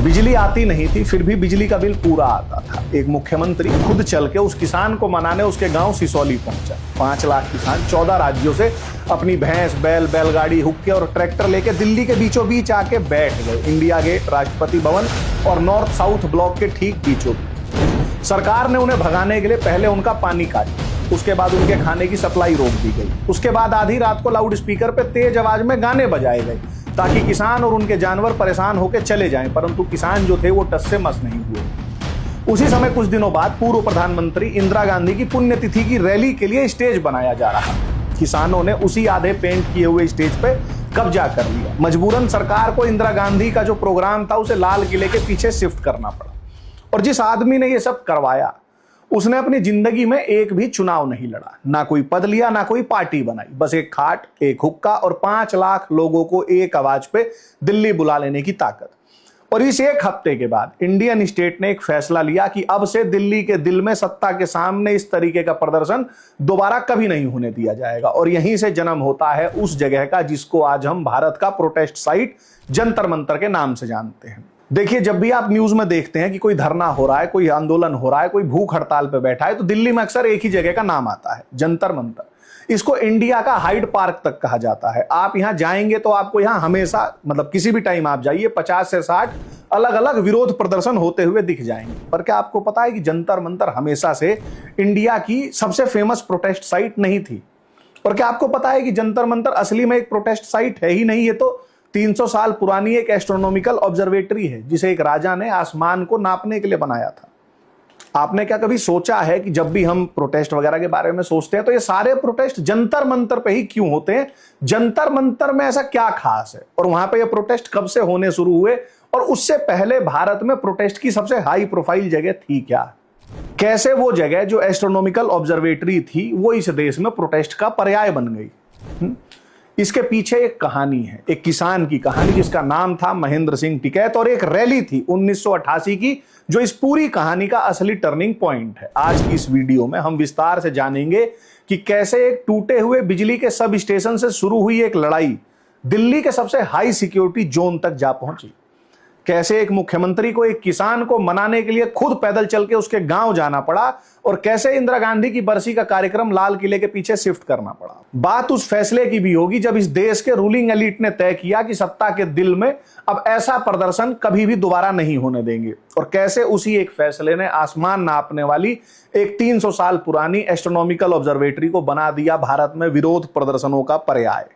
बिजली आती नहीं थी, फिर भी बिजली का बिल पूरा आता था। एक मुख्यमंत्री खुद चल के उस किसान को मनाने उसके गांव सिसौली पहुंचा। 5 लाख किसान 14 राज्यों से अपनी भैंस, बैल, बैलगाड़ी, हुक्के और ट्रैक्टर लेके दिल्ली के बीचों बीच आके बैठ गए। इंडिया गेट, राष्ट्रपति भवन और नॉर्थ साउथ ब्लॉक के ठीक बीचों बीच। सरकार ने उन्हें भगाने के लिए पहले उनका पानी काटा, उसके बाद उनके खाने की सप्लाई रोक दी गई। उसके बाद आधी रात को लाउड स्पीकर पे तेज आवाज में गाने बजाए गए ताकि किसान और उनके जानवर परेशान होकर चले जाएं, परंतु किसान जो थे वो टस से मस नहीं हुए। उसी समय कुछ दिनों बाद पूर्व प्रधानमंत्री इंदिरा गांधी की पुण्यतिथि की रैली के लिए स्टेज बनाया जा रहा। किसानों ने उसी आधे पेंट किए हुए स्टेज पे कब्जा कर लिया। मजबूरन सरकार को इंदिरा गांधी का जो प्रोग्राम था उसे लाल किले के पीछे शिफ्ट करना पड़ा। और जिस आदमी ने ये सब करवाया उसने अपनी जिंदगी में एक भी चुनाव नहीं लड़ा, ना कोई पद लिया, ना कोई पार्टी बनाई। बस एक खाट, एक हुक्का और 5 लाख लोगों को एक आवाज पे दिल्ली बुला लेने की ताकत। और इस एक हफ्ते के बाद इंडियन स्टेट ने एक फैसला लिया कि अब से दिल्ली के दिल में सत्ता के सामने इस तरीके का प्रदर्शन दोबारा कभी नहीं होने दिया जाएगा। और यहीं से जन्म होता है उस जगह का जिसको आज हम भारत का प्रोटेस्ट साइट जंतर मंतर के नाम से जानते हैं। देखिए, जब भी आप न्यूज में देखते हैं कि कोई धरना हो रहा है, कोई आंदोलन हो रहा है, कोई भूख हड़ताल पे बैठा है, तो दिल्ली में अक्सर एक ही जगह का नाम आता है, जंतर मंतर। इसको इंडिया का हाइड पार्क तक कहा जाता है। आप यहां जाएंगे तो आपको यहां हमेशा, मतलब किसी भी टाइम आप जाइए, 50 से 60 अलग अलग विरोध प्रदर्शन होते हुए दिख जाएंगे। पर क्या आपको पता है कि जंतर मंतर हमेशा से इंडिया की सबसे फेमस प्रोटेस्ट साइट नहीं थी? और क्या आपको पता है कि जंतर मंतर असली में एक प्रोटेस्ट साइट है ही नहीं, ये तो 300 साल पुरानी एक एस्ट्रोनॉमिकल ऑब्जर्वेटरी है जिसे एक राजा ने आसमान को नापने के लिए बनाया था। आपने क्या कभी सोचा है कि जब भी हम प्रोटेस्ट वगैरह के बारे में सोचते हैं तो ये सारे प्रोटेस्ट जंतर मंतर पे ही क्यों होते हैं? जंतर मंतर में ऐसा क्या खास है? और वहां पे ये प्रोटेस्ट कब से होने शुरू हुए? और उससे पहले भारत में प्रोटेस्ट की सबसे हाई प्रोफाइल जगह थी क्या? कैसे वो जगह जो एस्ट्रोनॉमिकल ऑब्जर्वेटरी थी वो इस देश में प्रोटेस्ट का पर्याय बन गई? इसके पीछे एक कहानी है, एक किसान की कहानी जिसका नाम था महेंद्र सिंह टिकैत, और एक रैली थी 1988 की जो इस पूरी कहानी का असली टर्निंग पॉइंट है। आज की इस वीडियो में हम विस्तार से जानेंगे कि कैसे एक टूटे हुए बिजली के सब स्टेशन से शुरू हुई एक लड़ाई दिल्ली के सबसे हाई सिक्योरिटी जोन तक जा पहुंची। कैसे एक मुख्यमंत्री को एक किसान को मनाने के लिए खुद पैदल चल के उसके गांव जाना पड़ा, और कैसे इंदिरा गांधी की बरसी का कार्यक्रम लाल किले के पीछे शिफ्ट करना पड़ा। बात उस फैसले की भी होगी जब इस देश के रूलिंग एलिट ने तय किया कि सत्ता के दिल में अब ऐसा प्रदर्शन कभी भी दोबारा नहीं होने देंगे। और कैसे उसी एक फैसले ने आसमान नापने वाली एक 300 साल पुरानी एस्ट्रोनॉमिकल ऑब्जर्वेटरी को बना दिया भारत में विरोध प्रदर्शनों का पर्याय।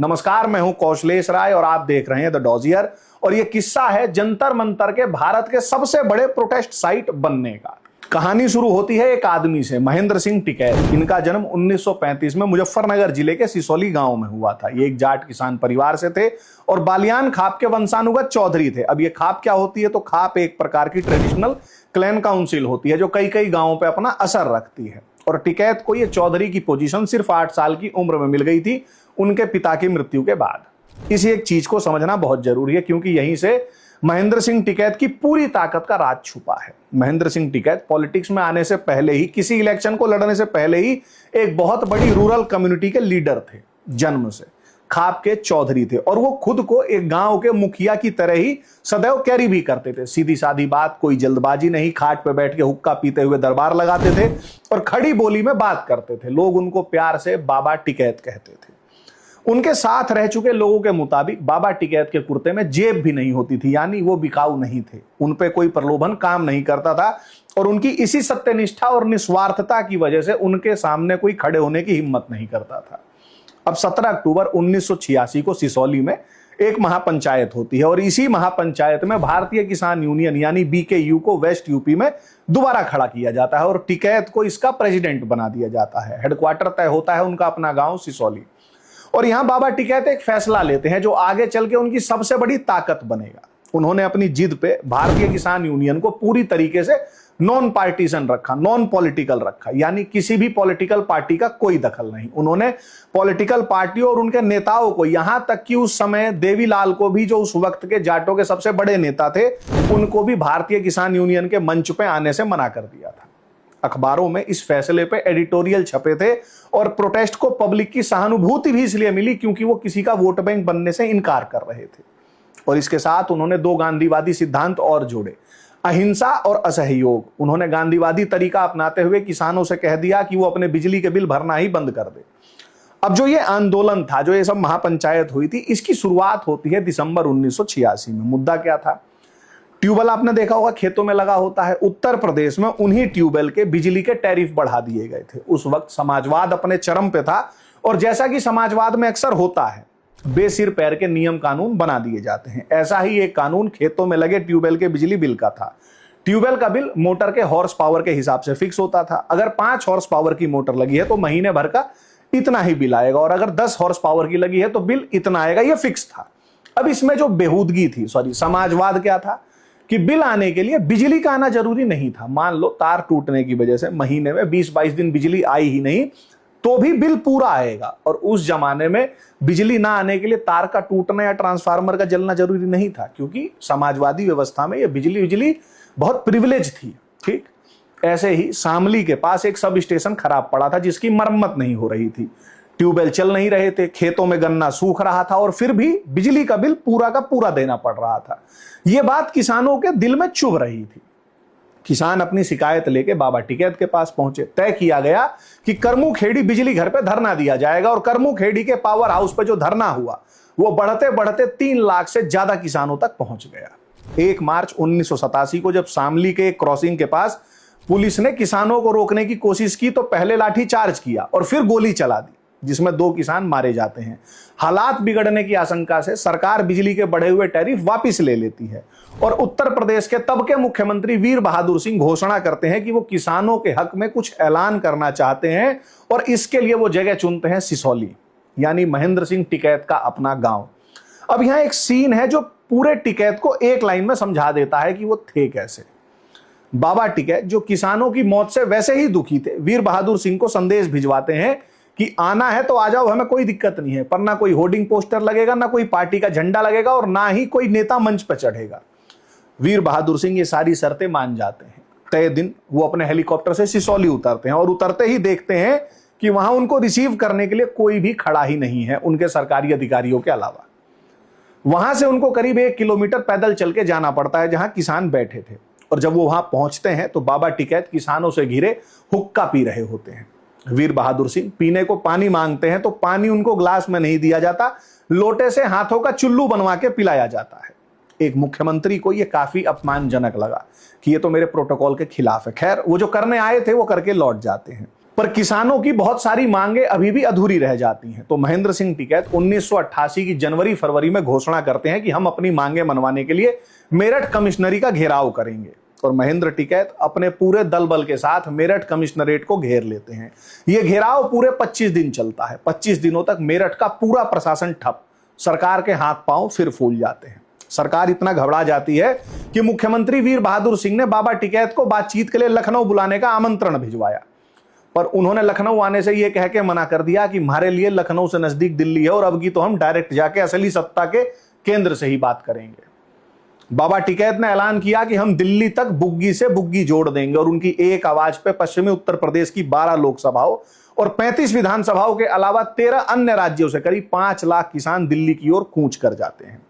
नमस्कार, मैं हूं कौशलेश राय और आप देख रहे हैं द डॉजियर। और यह किस्सा है जंतर मंतर के भारत के सबसे बड़े प्रोटेस्ट साइट बनने का। कहानी शुरू होती है एक आदमी से, महेंद्र सिंह टिकैत। इनका जन्म 1935 में मुजफ्फरनगर जिले के सिसौली गांव में हुआ था। ये एक जाट किसान परिवार से थे और बालियान खाप के वंशानुगत चौधरी थे। अब ये खाप क्या होती है? तो खाप एक प्रकार की ट्रेडिशनल क्लैन काउंसिल होती है जो कई कई गांवों पे अपना असर रखती है। और टिकैत को ये चौधरी की पोजीशन सिर्फ 8 साल की उम्र में मिल गई थी उनके पिता की मृत्यु के बाद। इस एक चीज को समझना बहुत जरूरी है क्योंकि यहीं से महेंद्र सिंह टिकैत की पूरी ताकत का राज छुपा है। महेंद्र सिंह टिकैत पॉलिटिक्स में आने से पहले ही, किसी इलेक्शन को लड़ने से पहले ही एक बहुत बड़ी रूरल कम्युनिटी के लीडर थे। जन्म से खाप के चौधरी थे और वो खुद को एक गांव के मुखिया की तरह ही सदैव कैरी भी करते थे। सीधी सादी बात, कोई जल्दबाजी नहीं। खाट पे बैठ के हुक्का पीते हुए दरबार लगाते थे और खड़ी बोली में बात करते थे। लोग उनको प्यार से बाबा टिकैत कहते थे। उनके साथ रह चुके लोगों के मुताबिक बाबा टिकैत के कुर्ते में जेब भी नहीं होती थी, यानी वो बिकाऊ नहीं थे। उन पे कोई प्रलोभन काम नहीं करता था और उनकी इसी सत्यनिष्ठा और निस्वार्थता की वजह से उनके सामने कोई खड़े होने की हिम्मत नहीं करता था। अब 17 अक्टूबर 1986 को सिसौली में एक महापंचायत होती है और इसी महापंचायत में भारतीय किसान यूनियन यानी बीकेयू को वेस्ट यूपी में दोबारा खड़ा किया जाता है और टिकैत को इसका प्रेसिडेंट बना दिया जाता है। हेडक्वार्टर तय होता है उनका अपना गांव सिसौली। और यहां बाबा टिकैत एक फैसला लेते हैं जो आगे चल के उनकी सबसे बड़ी ताकत बनेगा। उन्होंने अपनी जिद पे भारतीय किसान यूनियन को पूरी तरीके से नॉन पार्टीशन रखा, नॉन पॉलिटिकल रखा, यानी किसी भी पॉलिटिकल पार्टी का कोई दखल नहीं। उन्होंने पॉलिटिकल पार्टियों और उनके नेताओं को, यहां तक कि उस समय देवीलाल को भी, जो उस वक्त के जाटों के सबसे बड़े नेता थे, उनको भी भारतीय किसान यूनियन के मंच पे आने से मना कर दिया था। अखबारों में इस फैसले पे एडिटोरियल छपे थे और प्रोटेस्ट को पब्लिक की सहानुभूति भी इसलिए मिली क्योंकि वो किसी का वोट बैंक बनने से इनकार कर रहे थे। और इसके साथ उन्होंने दो गांधीवादी सिद्धांत और जोड़े, अहिंसा और असहयोग। उन्होंने गांधीवादी तरीका अपनाते हुए किसानों से कह दिया कि वो अपने बिजली के बिल भरना ही बंद कर दे। अब जो ये आंदोलन था, जो ये सब महापंचायत हुई थी, इसकी शुरुआत होती है दिसंबर 1986 में। मुद्दा क्या था? ट्यूबवेल आपने देखा होगा खेतों में लगा होता है। उत्तर प्रदेश में उन्हीं ट्यूबवेल के बिजली के टैरिफ बढ़ा दिए गए थे। उस वक्त समाजवाद अपने चरम पे था और जैसा कि समाजवाद में अक्सर होता है, बेसिर पैर के नियम कानून बना दिए जाते हैं। ऐसा ही एक कानून खेतों में लगे ट्यूबवेल के बिजली बिल का था। ट्यूबवेल का बिल मोटर के हॉर्स पावर के हिसाब से फिक्स होता था। अगर 5 हॉर्स पावर की मोटर लगी है तो महीने भर का इतना ही बिल आएगा, और अगर 10 हॉर्स पावर की लगी है तो बिल इतना आएगा। यह फिक्स था। अब इसमें जो बेहूदगी थी, समाजवाद क्या था कि बिल आने के लिए बिजली का आना जरूरी नहीं था। मान लो तार टूटने की वजह से महीने में 20-22 दिन बिजली आई ही नहीं तो भी बिल पूरा आएगा। और उस जमाने में बिजली ना आने के लिए तार का टूटना या ट्रांसफार्मर का जलना जरूरी नहीं था, क्योंकि समाजवादी व्यवस्था में ये बिजली बहुत प्रिविलेज थी। ठीक ऐसे ही शामली के पास एक सब स्टेशन खराब पड़ा था जिसकी मरम्मत नहीं हो रही थी। ट्यूबवेल चल नहीं रहे थे, खेतों में गन्ना सूख रहा था और फिर भी बिजली का बिल पूरा का पूरा देना पड़ रहा था। यह बात किसानों के दिल में चुभ रही थी। किसान अपनी शिकायत लेके बाबा टिकैत के पास पहुंचे। तय किया गया कि करमू खेड़ी बिजली घर पे धरना दिया जाएगा, और करमू खेड़ी के पावर हाउस पे जो धरना हुआ वो बढ़ते बढ़ते 3 लाख से ज्यादा किसानों तक पहुंच गया। 1 मार्च 1987 को जब शामली के एक क्रॉसिंग के पास पुलिस ने किसानों को रोकने की कोशिश की तो पहले लाठी चार्ज किया और फिर गोली चला दी, जिसमें 2 किसान मारे जाते हैं। हालात बिगड़ने की आशंका से सरकार बिजली के बढ़े हुए टैरिफ वापस ले लेती है और उत्तर प्रदेश के तब के मुख्यमंत्री वीर बहादुर सिंह घोषणा करते हैं कि वो किसानों के हक में कुछ ऐलान करना चाहते हैं, और इसके लिए वो जगह चुनते हैं सिसौली, यानी महेंद्र सिंह टिकैत का अपना गांव। अब यहां एक सीन है जो पूरे टिकैत को एक लाइन में समझा देता है कि वो थे कैसे। बाबा टिकैत, जो किसानों की मौत से वैसे ही दुखी थे, वीर बहादुर सिंह को संदेश भिजवाते हैं कि आना है तो आ जाओ, हमें कोई दिक्कत नहीं है, पर ना कोई होर्डिंग पोस्टर लगेगा, ना कोई पार्टी का झंडा लगेगा, और ना ही कोई नेता मंच पर चढ़ेगा। वीर बहादुर सिंह ये सारी शर्तें मान जाते हैं। तय दिन वो अपने हेलीकॉप्टर से सिसौली उतरते हैं और उतरते ही देखते हैं कि वहां उनको रिसीव करने के लिए कोई भी खड़ा ही नहीं है, उनके सरकारी अधिकारियों के अलावा। वहां से उनको करीब 1 किलोमीटर पैदल चल के जाना पड़ता है जहां किसान बैठे थे, और जब वो वहां पहुंचते हैं तो बाबा टिकैत किसानों से घिरे हुक्का पी रहे होते हैं। वीर बहादुर सिंह पीने को पानी मांगते हैं तो पानी उनको ग्लास में नहीं दिया जाता, लोटे से हाथों का चुल्लू बनवा के पिलाया जाता है। एक मुख्यमंत्री को यह काफी अपमानजनक लगा कि ये तो मेरे प्रोटोकॉल के खिलाफ है। खैर, वो जो करने आए थे वो करके लौट जाते हैं, पर किसानों की बहुत सारी मांगे अभी भी अधूरी रह जाती हैं। तो महेंद्र सिंह टिकैत 1988 की जनवरी-फरवरी में घोषणा करते हैं कि हम अपनी मांगे मनवाने के लिए मेरठ कमिश्नरी का घेराव करेंगे, और महेंद्र टिकैत अपने पूरे दल बल के साथ मेरठ कमिश्नरेट को घेर लेते हैं। यह घेराव पूरे 25 दिन चलता है। 25 दिनों तक मेरठ का पूरा प्रशासन ठप, सरकार के हाथ पांव फिर फूल जाते हैं। सरकार इतना घबरा जाती है कि मुख्यमंत्री वीर बहादुर सिंह ने बाबा टिकैत को बातचीत के लिए लखनऊ बुलाने का आमंत्रण भिजवाया, पर उन्होंने लखनऊ आने से यह कह के मना कर दिया कि हमारे लिए लखनऊ से नजदीक दिल्ली है और अब की तो हम डायरेक्ट जाके असली सत्ता के केंद्र से ही बात करेंगे। बाबा टिकैत ने ऐलान किया कि हम दिल्ली तक बुग्गी से बुग्गी जोड़ देंगे, और उनकी एक आवाज पे पश्चिमी उत्तर प्रदेश की 12 लोकसभाओं और 35 विधानसभाओं के अलावा 13 अन्य राज्यों से करीब 5 लाख किसान दिल्ली की ओर कूच कर जाते हैं।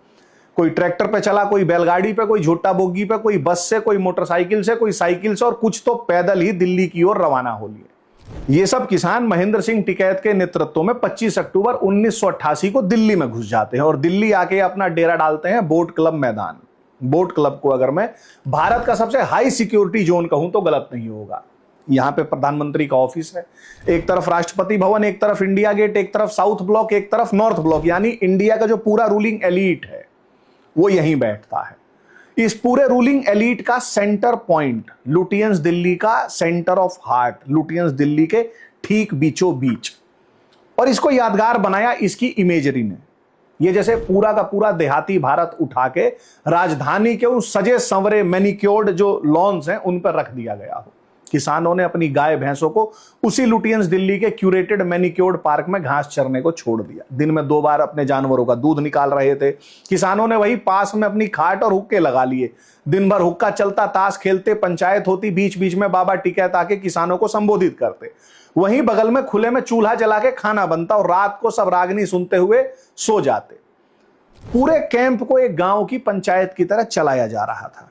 कोई ट्रैक्टर पे चला, कोई बैलगाड़ी पे, कोई झोटा बोगी पे, कोई बस से, कोई मोटरसाइकिल से, कोई साइकिल से, और कुछ तो पैदल ही दिल्ली की ओर रवाना हो लिए। ये सब किसान महेंद्र सिंह टिकैत के नेतृत्व में 25 अक्टूबर 1988 को दिल्ली में घुस जाते हैं और दिल्ली आके अपना डेरा डालते हैं बोट क्लब मैदान। बोट क्लब को अगर मैं भारत का सबसे हाई सिक्योरिटी जोन कहूं तो गलत नहीं होगा। यहां पे प्रधानमंत्री का ऑफिस है, एक तरफ राष्ट्रपति भवन, एक तरफ इंडिया गेट, एक तरफ साउथ ब्लॉक, एक तरफ नॉर्थ ब्लॉक, यानी इंडिया का जो पूरा रूलिंग एलीट है वो यहीं बैठता है। इस पूरे रूलिंग एलीट का सेंटर पॉइंट लुटियंस दिल्ली का centre of heart, Lutyens Delhi के ठीक बीचों बीच, और इसको यादगार बनाया इसकी इमेजरी ने। ये जैसे पूरा का पूरा देहाती भारत उठा के राजधानी के उन सजे संवरे मैनिक्योर्ड जो लॉन्स हैं उन पर रख दिया गया हो। किसानों ने अपनी गाय भैंसों को उसी लुटियंस दिल्ली के क्यूरेटेड मैनिक्योर्ड पार्क में घास चरने को छोड़ दिया। दिन में 2 बार अपने जानवरों का दूध निकाल रहे थे। किसानों ने वही पास में अपनी खाट और हुक्के लगा लिए। दिन भर हुक्का चलता, ताश खेलते, पंचायत होती, बीच बीच में बाबा टिकैत आके किसानों को संबोधित करते। वहीं बगल में खुले में चूल्हा जला के खाना बनता और रात को सब रागनी सुनते हुए सो जाते। पूरे कैंप को एक गांव की पंचायत की तरह चलाया जा रहा था।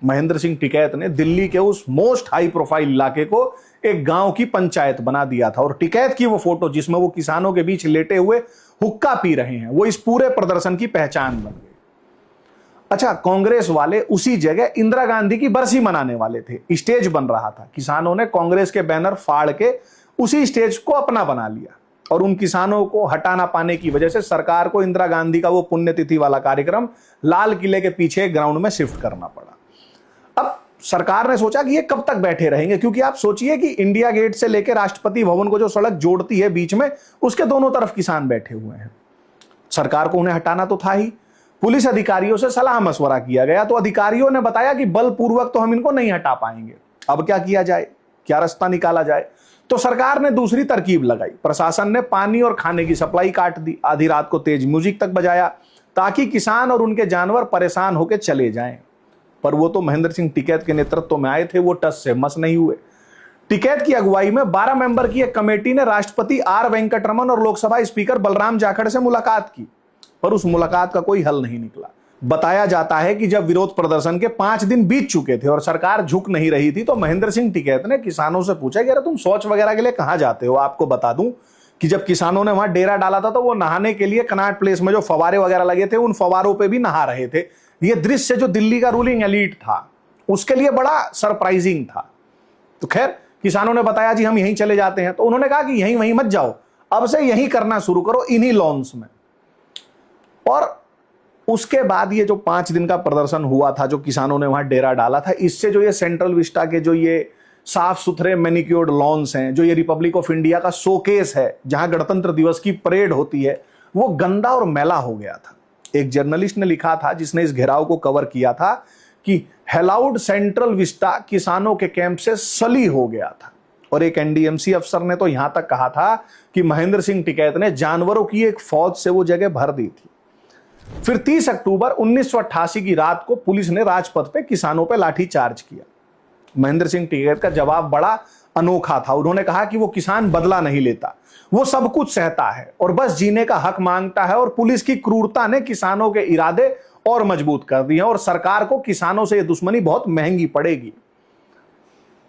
महेंद्र सिंह टिकैत ने दिल्ली के उस मोस्ट हाई प्रोफाइल इलाके को एक गांव की पंचायत बना दिया था। और टिकैत की वो फोटो जिसमें वो किसानों के बीच लेटे हुए हुक्का पी रहे हैं, वो इस पूरे प्रदर्शन की पहचान बन गई। अच्छा, कांग्रेस वाले उसी जगह इंदिरा गांधी की बरसी मनाने वाले थे, स्टेज बन रहा था। किसानों ने कांग्रेस के बैनर फाड़ के उसी स्टेज को अपना बना लिया और उन किसानों को हटा ना पाने की वजह से सरकार को इंदिरा गांधी का वो पुण्यतिथि वाला कार्यक्रम लाल किले के पीछे ग्राउंड में शिफ्ट करना पड़ा। अब सरकार ने सोचा कि ये कब तक बैठे रहेंगे, क्योंकि आप सोचिए कि इंडिया गेट से लेकर राष्ट्रपति भवन को जो सड़क जोड़ती है बीच में, उसके दोनों तरफ किसान बैठे हुए हैं। सरकार को उन्हें हटाना तो था ही। पुलिस अधिकारियों से सलाह मशवरा किया गया तो अधिकारियों ने बताया कि बलपूर्वक तो हम इनको नहीं हटा पाएंगे, अब क्या किया जाए, क्या रास्ता निकाला जाए। तो सरकार ने दूसरी तरकीब लगाई। प्रशासन ने पानी और खाने की सप्लाई काट दी, आधी रात को तेज म्यूजिक तक बजाया ताकि किसान और उनके जानवर परेशान होकर चले जाएं। पर वो तो महेंद्र सिंह टिकैत के नेतृत्व में आए थे, वो टस से मस नहीं हुए। टिकैत की अगुवाई में 12 मेंबर की एक कमेटी ने राष्ट्रपति आर वेंकटरमन और लोकसभा स्पीकर बलराम जाखड़ से मुलाकात की, पर उस मुलाकात का कोई हल नहीं निकला। बताया जाता है कि जब विरोध प्रदर्शन के 5 दिन बीत चुके थे और सरकार झुक नहीं रही थी, तो महेंद्र सिंह टिकैत ने किसानों से पूछा कि अरे तुम शौच वगैरह के लिए कहां जाते हो। आपको बता दूं कि जब किसानों ने वहां डेरा डाला था तो वो नहाने के लिए कनॉट प्लेस में जो फवारे वगैरह लगे थे, उन फवारों पे भी नहा रहे थे। ये दृश्य जो दिल्ली का रूलिंग एलीट था उसके लिए बड़ा सरप्राइजिंग था। तो खैर, किसानों ने बताया जी हम यहीं चले जाते हैं। तो उन्होंने कहा कि यहीं वहीं मत जाओ, अब से यहीं करना शुरू करो, इन्हीं लॉन्स में। और उसके बाद ये जो 5 दिन का प्रदर्शन हुआ था, जो किसानों ने वहां डेरा डाला था, इससे जो ये सेंट्रल विस्टा के जो ये साफ सुथरे मैनिक्योर्ड लॉन्स हैं, जो ये रिपब्लिक ऑफ इंडिया का शोकेस है जहां गणतंत्र दिवस की परेड होती है, वो गंदा और मैला हो गया था। एक जर्नलिस्ट ने लिखा था जिसने इस घेराव को कवर किया था कि हेलाउड सेंट्रल विस्टा किसानों के कैंप से सली हो गया था। और एक एनडीएमसी अफसर ने तो यहां तक कहा था कि महेंद्र सिंह टिकैत ने जानवरों की एक फौज से वो जगह भर दी थी। फिर 30 अक्टूबर 1988 की रात को पुलिस ने राजपथ पे किसानों पे लाठीचार्ज किया। महेंद्र सिंह टिकैत का जवाब बड़ा अनोखा था। उन्होंने कहा कि वो किसान बदला नहीं लेता, वो सब कुछ सहता है और बस जीने का हक मांगता है। और पुलिस की क्रूरता ने किसानों के इरादे और मजबूत कर दिए और सरकार को किसानों से ये दुश्मनी बहुत महंगी पड़ेगी।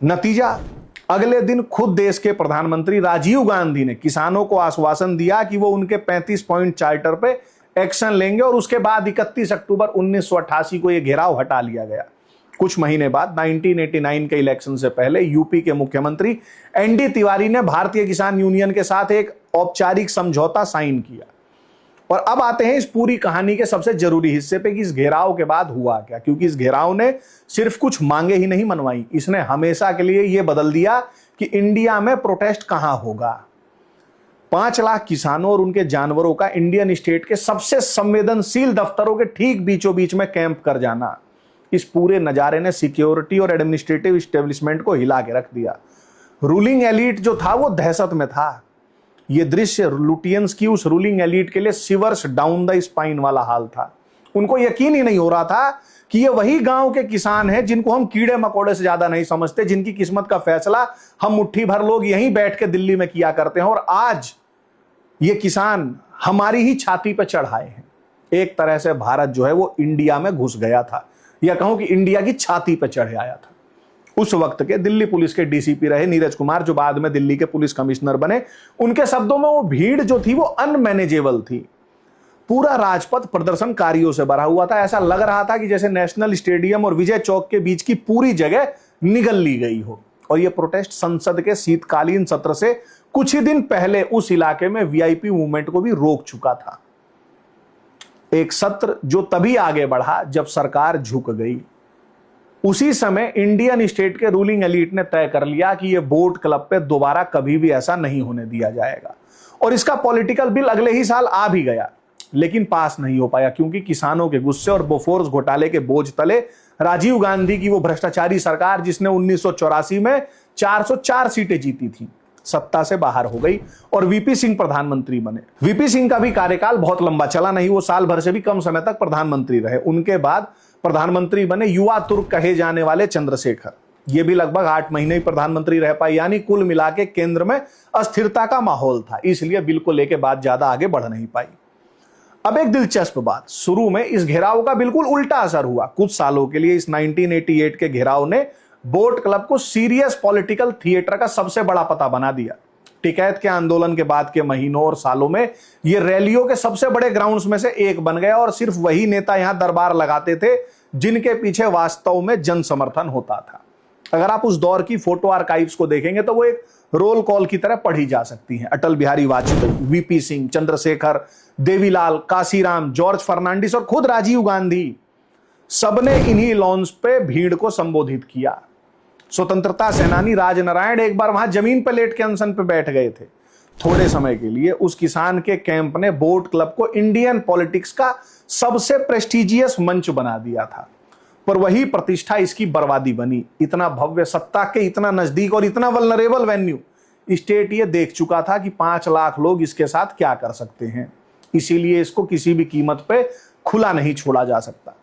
नतीजा, अगले दिन खुद देश के प्रधानमंत्री राजीव गांधी ने किसानों को आश्वासन दिया कि वो उनके 35 पॉइंट चार्टर पे एक्शन लेंगे और उसके बाद 31 अक्टूबर 1988 को यह घेराव हटा लिया गया। कुछ महीने बाद 1989 के इलेक्शन से पहले यूपी के मुख्यमंत्री एनडी तिवारी ने भारतीय किसान यूनियन के साथ एक औपचारिक समझौता साइन किया। और अब आते हैं इस पूरी कहानी के सबसे जरूरी हिस्से पे कि इस घेराव के बाद हुआ क्या। क्योंकि इस घेराव ने सिर्फ कुछ मांगे ही नहीं मनवाई, इसने हमेशा के लिए यह बदल दिया कि इंडिया में प्रोटेस्ट कहां होगा। 5 लाख किसानों और उनके जानवरों का इंडियन स्टेट के सबसे संवेदनशील दफ्तरों के ठीक बीचों बीच में कैंप कर जाना, इस पूरे नजारे ने सिक्योरिटी और एडमिनिस्ट्रेटिव एस्टेब्लिशमेंट को हिला के रख दिया। रूलिंग एलीट जो था वो दहशत में था। ये दृश्य लुटियंस की उस रूलिंग एलीट के लिए शिवर्स डाउन द स्पाइन वाला हाल था। उनको यकीन ही नहीं हो रहा था कि ये वही गांव के किसान हैं जिनको हम कीड़े मकोड़े से ज्यादा नहीं समझते, जिनकी किस्मत का फैसला हम मुट्ठी भर लोग यहीं बैठ के दिल्ली में किया करते हैं। और आज ये किसान हमारी ही छाती पर चढ़ाए हैं। एक तरह से भारत जो है वो इंडिया में घुस गया था, या कहूं कि इंडिया की छाती पर चढ़ आया था। उस वक्त के दिल्ली पुलिस के डीसीपी रहे नीरज कुमार, जो बाद में दिल्ली के पुलिस कमिश्नर बने, उनके शब्दों में वो भीड़ जो थी वो अनमैनेजेबल थी। पूरा राजपथ प्रदर्शनकारियों से भरा हुआ था। ऐसा लग रहा था कि जैसे नेशनल स्टेडियम और विजय चौक के बीच की पूरी जगह निगल ली गई हो। और ये प्रोटेस्ट संसद के शीतकालीन सत्र से कुछ ही दिन पहले उस इलाके में वीआईपी मूवमेंट को भी रोक चुका था। एक सत्र जो तभी आगे बढ़ा जब सरकार झुक गई। उसी समय इंडियन स्टेट के रूलिंग एलीट ने तय कर लिया कि यह बोट क्लब पे दोबारा कभी भी ऐसा नहीं होने दिया जाएगा। और इसका पॉलिटिकल बिल अगले ही साल आ भी गया, लेकिन पास नहीं हो पाया क्योंकि किसानों के गुस्से और बोफोर्स घोटाले के बोझ तले राजीव गांधी की वो भ्रष्टाचारी सरकार, जिसने 1984 में 404 सीटें जीती थी, सत्ता से बाहर हो गई और वीपी सिंह प्रधानमंत्री बने। वीपी सिंह का भी कार्यकाल बहुत लंबा चला नहीं, वो साल भर से भी कम समय तक प्रधानमंत्री रहे। उनके बाद प्रधानमंत्री बने युवा तुर्क कहे जाने वाले चंद्रशेखर। ये भी लगभग 8 महीने ही प्रधानमंत्री रह पाए, यानी कुल मिला के केंद्र में अस्थिरता का माहौल था, इसलिए बिल को लेकर बात ज्यादा आगे बढ़ नहीं पाई। अब एक दिलचस्प बात, शुरू में इस घेराव का बिल्कुल उल्टा असर हुआ। कुछ सालों के लिए इस 1988 के घेराव ने बोट क्लब को सीरियस पॉलिटिकल थिएटर का सबसे बड़ा पता बना दिया। टिकैत के आंदोलन के बाद के महीनों और सालों में ये रैलियों के सबसे बड़े ग्राउंड्स में से एक बन गया और सिर्फ वही नेता यहां दरबार लगाते थे जिनके पीछे वास्तव में जन समर्थन होता था। अगर आप उस दौर की फोटो आर्काइव्स को देखेंगे तो वो एक रोल कॉल की तरह पढ़ी जा सकती हैं। अटल बिहारी वाजपेयी, वीपी सिंह, चंद्रशेखर, देवीलाल, काशीराम, जॉर्ज फर्नांडिस और खुद राजीव गांधी, सबने इन्हीं लॉन्स पे भीड़ को संबोधित किया। स्वतंत्रता सेनानी राजनारायण एक बार वहां जमीन पर लेट के अनशन पे बैठ गए थे। थोड़े समय के लिए उस किसान के कैंप ने बोट क्लब को इंडियन पॉलिटिक्स का सबसे प्रेस्टिजियस मंच बना दिया था, पर वही प्रतिष्ठा इसकी बर्बादी बनी। इतना भव्य, सत्ता के इतना नजदीक और इतना वल्नरेबल वेन्यू, स्टेट ये देख चुका था कि 5 लाख लोग इसके साथ क्या कर सकते हैं, इसीलिए इसको किसी भी कीमत पे खुला नहीं छोड़ा जा सकता।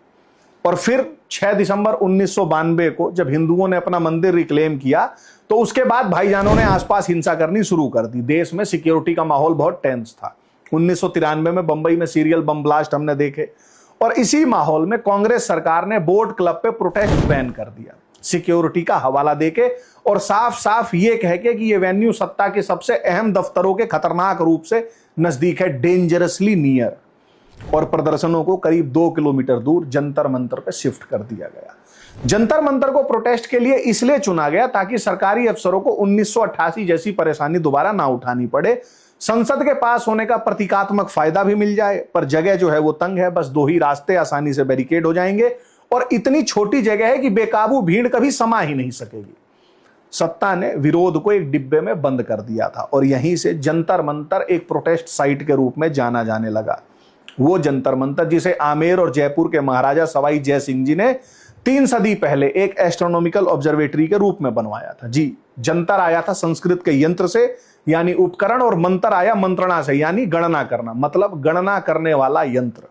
और फिर 6 दिसंबर 1992 को जब हिंदुओं ने अपना मंदिर रिक्लेम किया तो उसके बाद भाईजानों ने आसपास हिंसा करनी शुरू कर दी। देश में सिक्योरिटी का माहौल बहुत टेंस था। 1993 में बंबई में सीरियल बम ब्लास्ट हमने देखे और इसी माहौल में कांग्रेस सरकार ने बोट क्लब पे प्रोटेस्ट बैन कर दिया, सिक्योरिटी का हवाला देके और साफ साफ ये कह के कि ये वेन्यू सत्ता के सबसे अहम दफ्तरों के खतरनाक रूप से नजदीक है, डेंजरसली नियर। और प्रदर्शनों को करीब 2 किलोमीटर दूर जंतर मंतर पे शिफ्ट कर दिया गया। जंतर मंतर को प्रोटेस्ट के लिए इसलिए चुना गया ताकि सरकारी अफसरों को 1988 जैसी परेशानी दोबारा ना उठानी पड़े। संसद के पास होने का प्रतीकात्मक फायदा भी मिल जाए, पर जगह जो है वो तंग है, बस 2 ही रास्ते आसानी से बैरिकेड हो जाएंगे और इतनी छोटी जगह है कि बेकाबू भीड़ कभी समा ही नहीं सकेगी। सत्ता ने विरोध को एक डिब्बे में बंद कर दिया था और यहीं से जंतर मंतर एक प्रोटेस्ट साइट के रूप में जाना जाने लगा। वो जंतर मंतर जिसे आमेर और जयपुर के महाराजा सवाई जय सिंह जी ने 3 सदी पहले एक एस्ट्रोनॉमिकल ऑब्जर्वेटरी के रूप में बनवाया था। जी, जंतर आया था संस्कृत के यंत्र से यानी उपकरण, और मंत्र आया मंत्रणा से यानी गणना करना, मतलब गणना करने वाला यंत्र।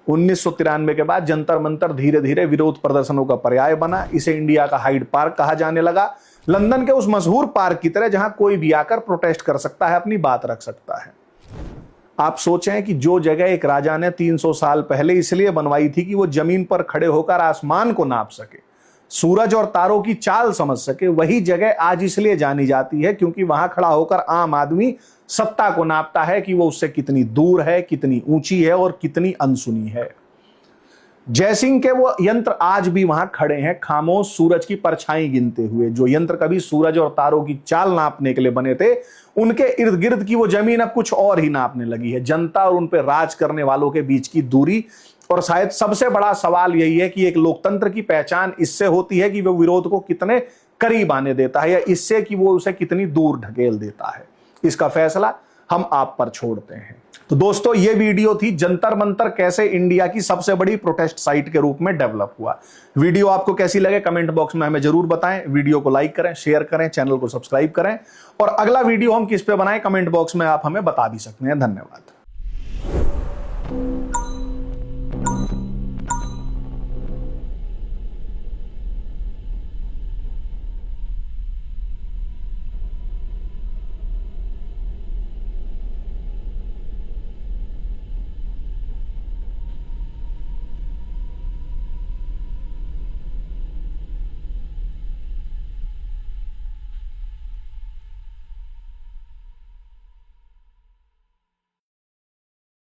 1993 के बाद जंतर मंतर धीरे धीरे विरोध प्रदर्शनों का पर्याय बना। इसे इंडिया का हाइड पार्क कहा जाने लगा, लंदन के उस मशहूर पार्क की तरह जहां कोई भी आकर प्रोटेस्ट कर सकता है, अपनी बात रख सकता है। आप सोचें कि जो जगह एक राजा ने 300 साल पहले इसलिए बनवाई थी कि वो जमीन पर खड़े होकर आसमान को नाप सके, सूरज और तारों की चाल समझ सके, वही जगह आज इसलिए जानी जाती है क्योंकि वहां खड़ा होकर आम आदमी सत्ता को नापता है कि वो उससे कितनी दूर है, कितनी ऊंची है और कितनी अनसुनी है। जयसिंह के वो यंत्र आज भी वहां खड़े हैं, खामोश सूरज की परछाई गिनते हुए। जो यंत्र कभी सूरज और तारों की चाल नापने के लिए बने थे, उनके इर्द गिर्द की वो जमीन अब कुछ और ही नापने लगी है, जनता और उन पर राज करने वालों के बीच की दूरी। और शायद सबसे बड़ा सवाल यही है कि एक लोकतंत्र की पहचान इससे होती है कि वो विरोध को कितने करीब आने देता है या इससे कि वो उसे कितनी दूर ढकेल देता है। इसका फैसला हम आप पर छोड़ते हैं। तो दोस्तों, ये वीडियो थी जंतर मंतर कैसे इंडिया की सबसे बड़ी प्रोटेस्ट साइट के रूप में डेवलप हुआ। वीडियो आपको कैसी लगे कमेंट बॉक्स में हमें जरूर बताएं। वीडियो को लाइक करें, शेयर करें, चैनल को सब्सक्राइब करें और अगला वीडियो हम किस पे बनाएं कमेंट बॉक्स में आप हमें बता भी सकते हैं। धन्यवाद।